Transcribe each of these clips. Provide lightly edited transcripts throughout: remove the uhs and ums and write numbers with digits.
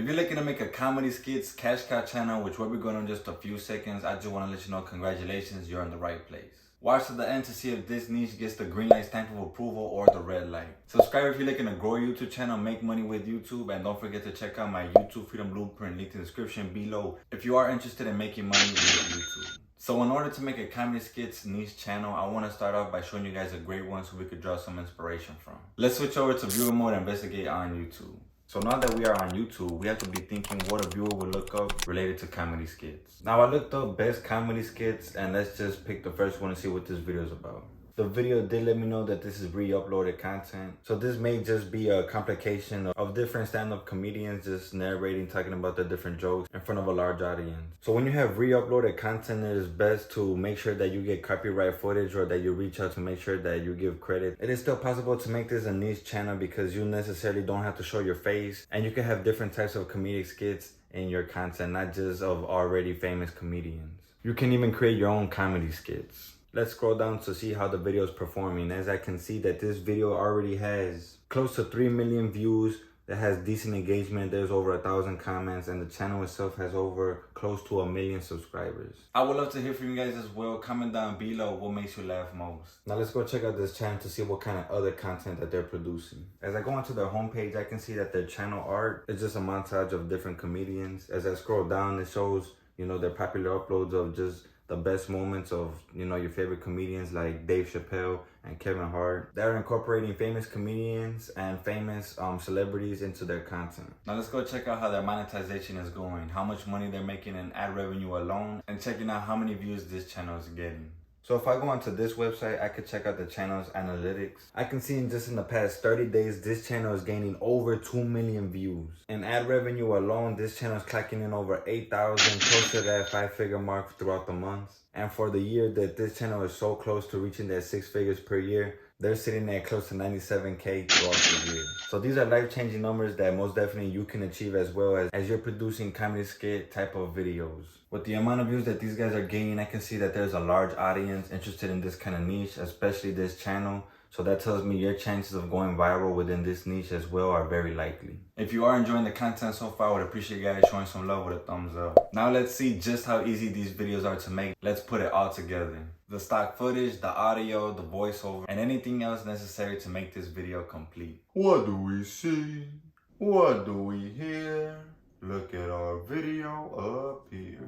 you're looking to make a comedy skits cash cow channel, which we'll be going on in just a few seconds, I just want to let you know, congratulations, you're in the right place. Watch to the end to see if this niche gets the green light stamp of approval or the red light. Subscribe if you're looking to grow your YouTube channel, make money with YouTube, and don't forget to check out my YouTube Freedom Blueprint, link in the description below if you are interested in making money with YouTube. So in order to make a comedy skits niche channel, I want to start off by showing you guys a great one so we could draw some inspiration from. Let's switch over to viewer mode and investigate on YouTube. So now that we are on YouTube, we have to be thinking what a viewer would look up related to comedy skits. Now I looked up best comedy skits, and let's just pick the first one and see what this video is about. The video did let me know that this is re-uploaded content. So this may just be a complication of different stand-up comedians just narrating, talking about their different jokes in front of a large audience. So when you have re-uploaded content, it is best to make sure that you get copyright footage or that you reach out to make sure that you give credit. It is still possible to make this a niche channel because you necessarily don't have to show your face, and you can have different types of comedic skits in your content, not just of already famous comedians. You can even create your own comedy skits. Let's scroll down to see how the video is performing. As I can see that this video already has close to 3 million views, that has decent engagement, there's over 1,000 comments, and the channel itself has over close to 1 million subscribers. I would love to hear from you guys as well. Comment down below what makes you laugh most. Now let's go check out this channel to see what kind of other content that they're producing. As I go onto their homepage, I can see that their channel art is just a montage of different comedians. As I scroll down, it shows, their popular uploads of just the best moments of, your favorite comedians like Dave Chappelle and Kevin Hart. They're incorporating famous comedians and famous celebrities into their content. Now let's go check out how their monetization is going, how much money they're making in ad revenue alone, and checking out how many views this channel is getting. So if I go onto this website, I could check out the channel's analytics. I can see in the past 30 days, this channel is gaining over 2 million views. In ad revenue alone, this channel is clocking in over 8,000, close to that 5-figure mark throughout the months. And for the year that this channel is so close to reaching that 6 figures per year, they're sitting at close to 97K throughout the year. So these are life-changing numbers that most definitely you can achieve as well as you're producing comedy skit type of videos. With the amount of views that these guys are gaining, I can see that there's a large audience interested in this kind of niche, especially this channel. So that tells me your chances of going viral within this niche as well are very likely. If you are enjoying the content so far, I would appreciate you guys showing some love with a thumbs up. Now let's see just how easy these videos are to make. Let's put it all together. The stock footage, the audio, the voiceover, and anything else necessary to make this video complete. What do we see? What do we hear? Look at our video up here.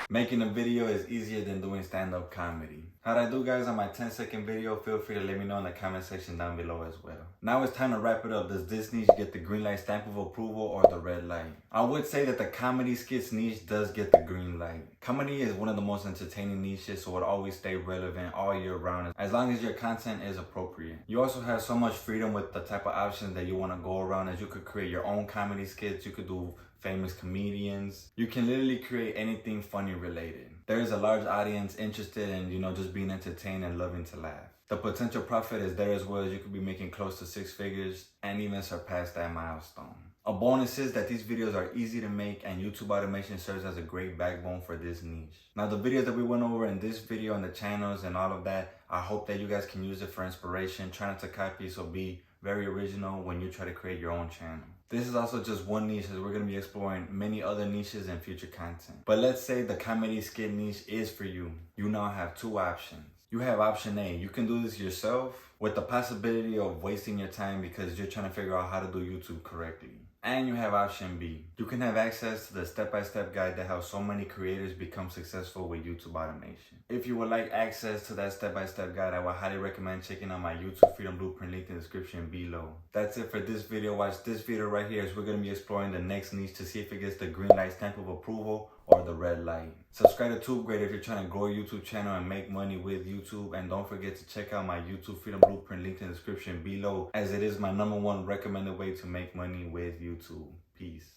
Making a video is easier than doing stand-up comedy. How'd I do, guys, on my 10-second video? Feel free to let me know in the comment section down below as well. Now it's time to wrap it up. Does this niche get the green light stamp of approval or the red light? I would say that the comedy skits niche does get the green light. Comedy is one of the most entertaining niches, so it'll always stay relevant all year round as long as your content is appropriate. You also have so much freedom with the type of options that you want to go around, as you could create your own comedy skits, you could do famous comedians. You can literally create anything funny related. There is a large audience interested in, just being entertained and loving to laugh. The potential profit is there as well, as you could be making close to 6 figures and even surpass that milestone. A bonus is that these videos are easy to make, and YouTube automation serves as a great backbone for this niche. Now the videos that we went over in this video and the channels and all of that, I hope that you guys can use it for inspiration. Try not to copy, so be very original when you try to create your own channel. This is also just one niche, as we're going to be exploring many other niches in future content. But let's say the comedy skit niche is for you. You now have 2 options. You have option A. You can do this yourself with the possibility of wasting your time because you're trying to figure out how to do YouTube correctly. And you have option B. You can have access to the step-by-step guide that helps so many creators become successful with YouTube automation. If you would like access to that step-by-step guide, I would highly recommend checking out my YouTube Freedom Blueprint, link in the description below. That's it for this video. Watch this video right here, as we're going to be exploring the next niche to see if it gets the green light stamp of approval or the red light. Subscribe to TubeGrade if you're trying to grow your YouTube channel and make money with YouTube. And don't forget to check out my YouTube Freedom Blueprint, link in the description below, as it is my #1 recommended way to make money with YouTube. Peace.